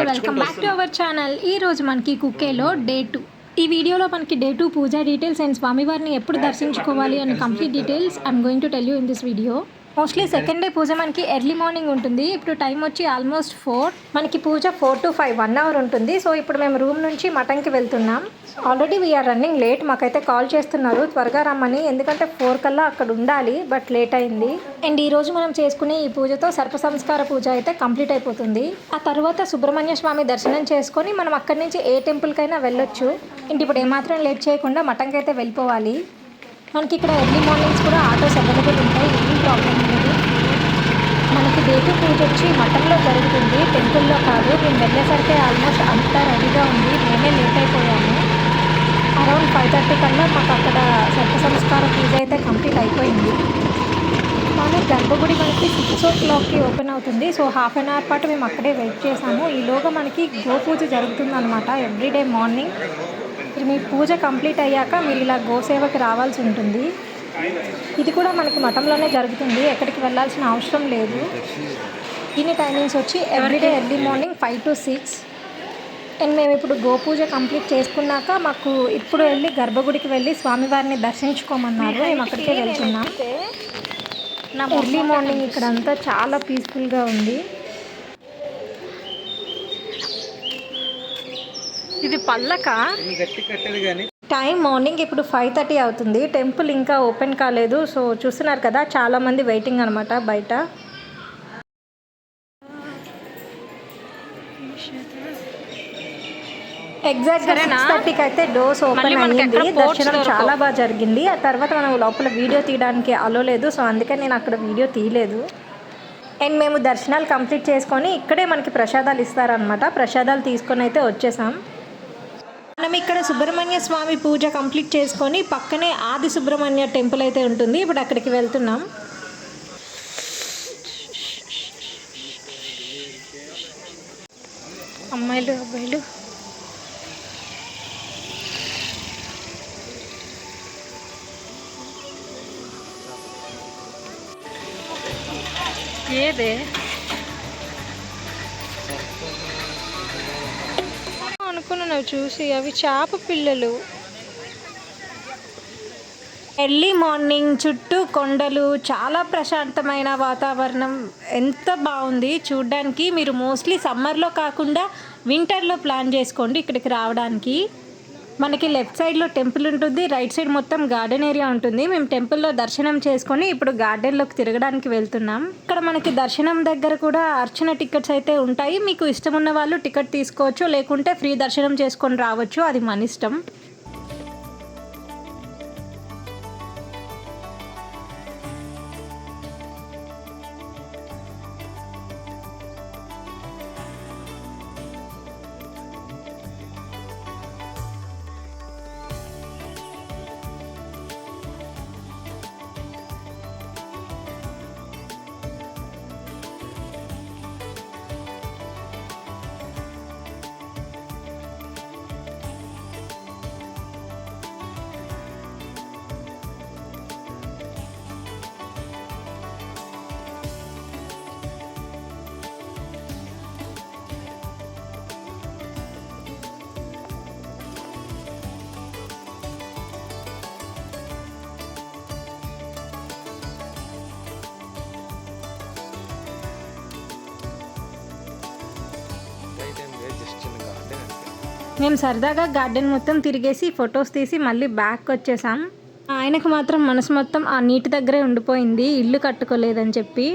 Welcome back to our channel. ఈ రోజు మనకి కుక్కేలో డే 2. ఈ వీడియోలో మనకి డే 2 పూజా డీటెయిల్స్ అండ్ స్వామివారిని ఎప్పుడు దర్శించుకోవాలి అని complete details I'm going to tell you in this video. Mostly second day puja మనకి ఎర్లీ మార్నింగ్ ఉంటుంది. ఇప్పుడు టైం వచ్చి ఆల్మోస్ట్ 4. మనకి పూజ 4 to 5 1 అవర్ ఉంటుంది. సో ఇప్పుడు మేము రూమ్ నుంచి మఠంకి వెళ్తున్నాం. Already we are running late. మాకైతే కాల్ చేస్తున్నారు త్వరగా రమ్మని, ఎందుకంటే 4 కల్లా అక్కడ ఉండాలి, బట్ లేట్ అయింది. అండ్ ఈరోజు మనం చేసుకునే ఈ పూజతో సర్ప సంస్కార పూజ అయితే కంప్లీట్ అయిపోతుంది. ఆ తర్వాత సుబ్రహ్మణ్య స్వామి దర్శనం చేసుకొని మనం అక్కడి నుంచి ఏ టెంపుల్కైనా వెళ్ళొచ్చు. అండ్ ఇప్పుడు ఏమాత్రం లేట్ చేయకుండా మఠంకి అయితే వెళ్ళిపోవాలి. మనకి ఇక్కడ ఎర్లీ మార్నింగ్స్ కూడా ఆటోస్ అవైలబుల్ ఉంటాయి, ఏం ప్రాబ్లం లేదు. మనకి డే 2 పూజ వచ్చి మఠంలో జరుగుతుంది, టెంపుల్లో కాదు. మేము వెళ్ళేసరికి ఆల్మోస్ట్ అంతా రెడీగా ఉంది, మేమే లేట్ అయిపోయాము. అరౌండ్ 5:30 కల్లా మాకు అక్కడ సర్ప సంస్కార పూజ అయితే కంప్లీట్ అయిపోయింది. కానీ గర్భగుడి మనకి 6 o'clock ఓపెన్ అవుతుంది. సో హాఫ్ అన్ అవర్ పాటు మేము అక్కడే వెయిట్ చేసాము. ఈలోగా మనకి గోపూజ జరుగుతుంది అనమాట ఎవ్రీడే మార్నింగ్. మీ పూజ కంప్లీట్ అయ్యాక మీరు ఇలా గోసేవకి రావాల్సి ఉంటుంది. ఇది కూడా మనకి మఠంలోనే జరుగుతుంది, ఎక్కడికి వెళ్ళాల్సిన అవసరం లేదు. దీని టైమింగ్స్ వచ్చి everyday early morning 5 to 6. And మేము ఇప్పుడు గోపూజ కంప్లీట్ చేసుకున్నాక మాకు ఇప్పుడు వెళ్ళి గర్భగుడికి వెళ్ళి స్వామివారిని దర్శించుకోమన్నారు. మేము అక్కడికే వెళ్తున్నాం. ఎర్లీ మార్నింగ్ ఇక్కడ అంతా చాలా పీస్ఫుల్గా ఉంది. ఇది పల్లక. టైం మార్నింగ్ ఇప్పుడు 5:30 అవుతుంది. టెంపుల్ ఇంకా ఓపెన్ కాలేదు. సో చూస్తున్నారు కదా, చాలామంది వెయిటింగ్ అనమాట బయట. ఎగ్జాక్ట్గా 6:30కి అయితే డోర్స్ ఓపెన్ అయ్యింది. దర్శనం చాలా బాగా జరిగింది. ఆ తర్వాత మనం లోపల వీడియో తీయడానికి అలో లేదు, సో అందుకని నేను అక్కడ వీడియో తీయలేదు. అండ్ మేము దర్శనాలు కంప్లీట్ చేసుకొని ఇక్కడే మనకి ప్రసాదాలు ఇస్తారనమాట. ప్రసాదాలు తీసుకొని అయితే వచ్చేసాం. మనం ఇక్కడ సుబ్రహ్మణ్య స్వామి పూజ కంప్లీట్ చేసుకొని పక్కనే ఆది సుబ్రహ్మణ్య టెంపుల్ అయితే ఉంటుంది. ఇప్పుడు అక్కడికి వెళ్తున్నాం. అమ్మాయిలు అబ్బాయిలు ఏదే అనుకున్నావు చూసి, అవి చేప పిల్లలు. ఎర్లీ మార్నింగ్ చుట్టూ కొండలు, చాలా ప్రశాంతమైన వాతావరణం, ఎంత బాగుంది చూడ్డానికి. మీరు మోస్ట్లీ సమ్మర్లో కాకుండా వింటర్లో ప్లాన్ చేసుకోండి ఇక్కడికి రావడానికి. మనకి లెఫ్ట్ సైడ్లో టెంపుల్ ఉంటుంది, రైట్ సైడ్ మొత్తం గార్డెన్ ఏరియా ఉంటుంది. మేము టెంపుల్లో దర్శనం చేసుకొని ఇప్పుడు గార్డెన్లోకి తిరగడానికి వెళ్తున్నాం. ఇక్కడ మనకి దర్శనం దగ్గర కూడా అర్చన టికెట్స్ అయితే ఉంటాయి. మీకు ఇష్టం ఉన్న వాళ్ళు టికెట్ తీసుకోవచ్చు, లేకుంటే ఫ్రీ దర్శనం చేసుకొని రావచ్చు, అది మన ఇష్టం. మేము సరదాగా గార్డెన్ మొత్తం తిరిగేసి ఫొటోస్ తీసి మళ్ళీ బ్యాక్ వచ్చేసాం. ఆయనకు మాత్రం మనసు మొత్తం ఆ నీటి దగ్గరే ఉండిపోయింది, ఇల్లు కట్టుకోలేదని చెప్పి.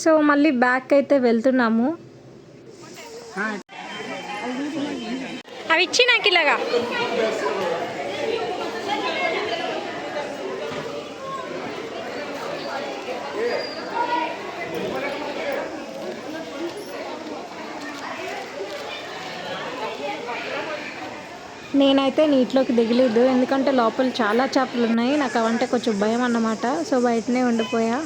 సో మళ్ళీ బ్యాక్ అయితే వెళ్తున్నాము. అవి ఇచ్చి నాకు ఇలాగా నేనైతే నీటిలోకి దిగలేదు, ఎందుకంటే లోపల చాలా చేపలు ఉన్నాయి. నాకు అవంటే కొంచెం భయం అన్నమాట. సో బయటనే ఉండిపోయా.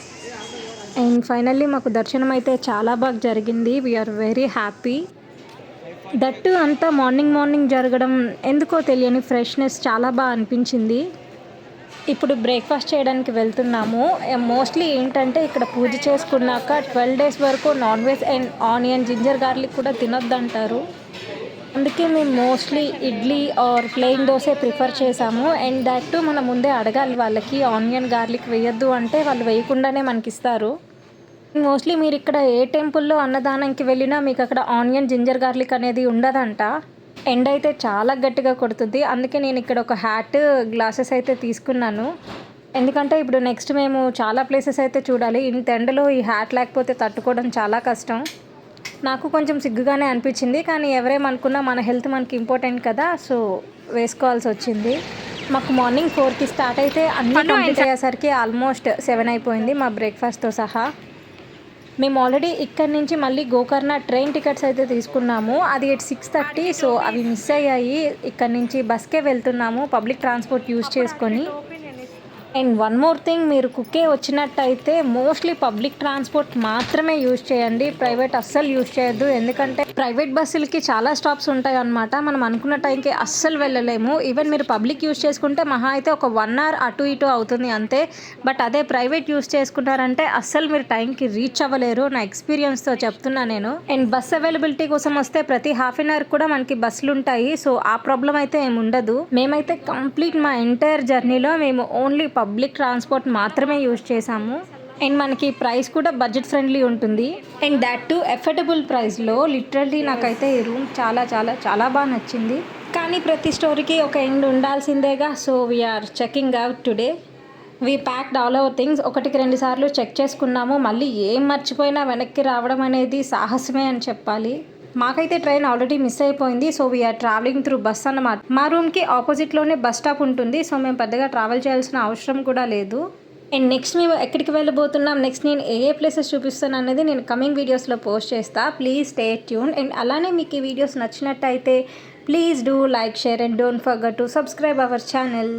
అండ్ ఫైనల్లీ మాకు దర్శనం అయితే చాలా బాగా జరిగింది. We are very happy. దట్టు అంతా మార్నింగ్ జరగడం ఎందుకో తెలియని ఫ్రెష్నెస్ చాలా బాగా అనిపించింది. ఇప్పుడు బ్రేక్ఫాస్ట్ చేయడానికి వెళ్తున్నాము. మోస్ట్లీ ఏంటంటే ఇక్కడ పూజ చేసుకున్నాక 12 డేస్ వరకు non veg and onion ginger garlic కూడా తినొద్దంటారు. అందుకే మేము mostly idli or plain dosa prefer చేసాము. అండ్ దట్ టు మనం ముందే అడగాలి వాళ్ళకి ఆనియన్ గార్లిక్ వేయొద్దు అంటే వాళ్ళు వేయకుండానే మనకి ఇస్తారు. మోస్ట్లీ మీరు ఇక్కడ ఏ టెంపుల్లో అన్నదానంకి వెళ్ళినా మీకు అక్కడ ఆనియన్ జింజర్ గార్లిక్ అనేది ఉండదంట. ఎండ అయితే చాలా గట్టిగా కొడుతుంది. అందుకే నేను ఇక్కడ ఒక హ్యాట్ గ్లాసెస్ అయితే తీసుకున్నాను. ఎందుకంటే ఇప్పుడు నెక్స్ట్ మేము చాలా ప్లేసెస్ అయితే చూడాలి. ఇంత ఎండలో ఈ హ్యాట్ లేకపోతే తట్టుకోవడం చాలా కష్టం. నాకు కొంచెం సిగ్గుగానే అనిపించింది, కానీ ఎవరేమనుకున్నా మన హెల్త్ మనకి ఇంపార్టెంట్ కదా, సో వేసుకోవాల్సి వచ్చింది. మాకు మార్నింగ్ 4కి స్టార్ట్ అయితే అన్నీ కంప్లీట్ అయ్యేసరికి ఆల్మోస్ట్ 7 అయిపోయింది మా బ్రేక్ఫాస్ట్తో సహా. మేము ఆల్రెడీ ఇక్కడ నుంచి మళ్ళీ గోకర్ణ ట్రైన్ టికెట్స్ అయితే తీసుకున్నాము. అది 6:30, సో అవి మిస్ అయ్యాయి. ఇక్కడ నుంచి బస్కే వెళ్తున్నాము పబ్లిక్ ట్రాన్స్పోర్ట్ యూజ్ చేసుకొని. అండ్ వన్ మోర్ థింగ్, మీరు కుక్కే వచ్చినట్టయితే మోస్ట్లీ పబ్లిక్ ట్రాన్స్పోర్ట్ మాత్రమే యూజ్ చేయండి, ప్రైవేట్ అస్సలు యూజ్ చేయొద్దు. ఎందుకంటే ప్రైవేట్ బస్సులకి చాలా స్టాప్స్ ఉంటాయి అన్నమాట. మనం అనుకున్న టైంకి అస్సలు వెళ్ళలేము. ఈవెన్ మీరు పబ్లిక్ యూజ్ చేసుకుంటే మహా అయితే ఒక 1 hour అటు ఇటు అవుతుంది అంతే. బట్ అదే ప్రైవేట్ యూజ్ చేసుకున్నారంటే అస్సలు మీరు టైంకి రీచ్ అవ్వలేరు, నా ఎక్స్పీరియన్స్తో చెప్తున్నా నేను. అండ్ బస్ అవైలబిలిటీ కోసం వస్తే ప్రతి ½ an hour కూడా మనకి బస్సులు ఉంటాయి, సో ఆ ప్రాబ్లం అయితే ఏమి ఉండదు. మేమైతే కంప్లీట్ మా ఎంటైర్ జర్నీలో మేము ఓన్లీ పబ్లిక్ ట్రాన్స్పోర్ట్ మాత్రమే యూజ్ చేసాము. అండ్ మనకి ప్రైస్ కూడా బడ్జెట్ ఫ్రెండ్లీ ఉంటుంది. అండ్ దట్ టు ఎఫర్డబుల్ ప్రైస్లో. లిటరల్లీ నాకైతే ఈ రూమ్ చాలా చాలా చాలా బాగా నచ్చింది. కానీ ప్రతి స్టోరీకి ఒక ఎండ్ ఉండాల్సిందేగా, so we're checking out today. We packed all our things. 1-2 సార్లు చెక్ చేసుకున్నాము. మళ్ళీ ఏం మర్చిపోయినా వెనక్కి రావడం అనేది సాహసమే అని చెప్పాలి. మాకైతే ట్రైన్ ఆల్రెడీ మిస్ అయిపోయింది, so we are travelling through bus అన్నమాట. మా రూమ్కి ఆపోజిట్లోనే బస్ స్టాప్ ఉంటుంది, సో మేము పెద్దగా ట్రావెల్ చేయాల్సిన అవసరం కూడా లేదు. అండ్ నెక్స్ట్ మేము ఎక్కడికి వెళ్ళబోతున్నాం, నెక్స్ట్ నేను ఏ ప్లేసెస్ చూపిస్తాను అనేది నేను కమింగ్ వీడియోస్లో పోస్ట్ చేస్తా. Please stay tune. అండ్ అలానే మీకు ఈ వీడియోస్ నచ్చినట్టయితే please do like, share and don't forget to subscribe our channel.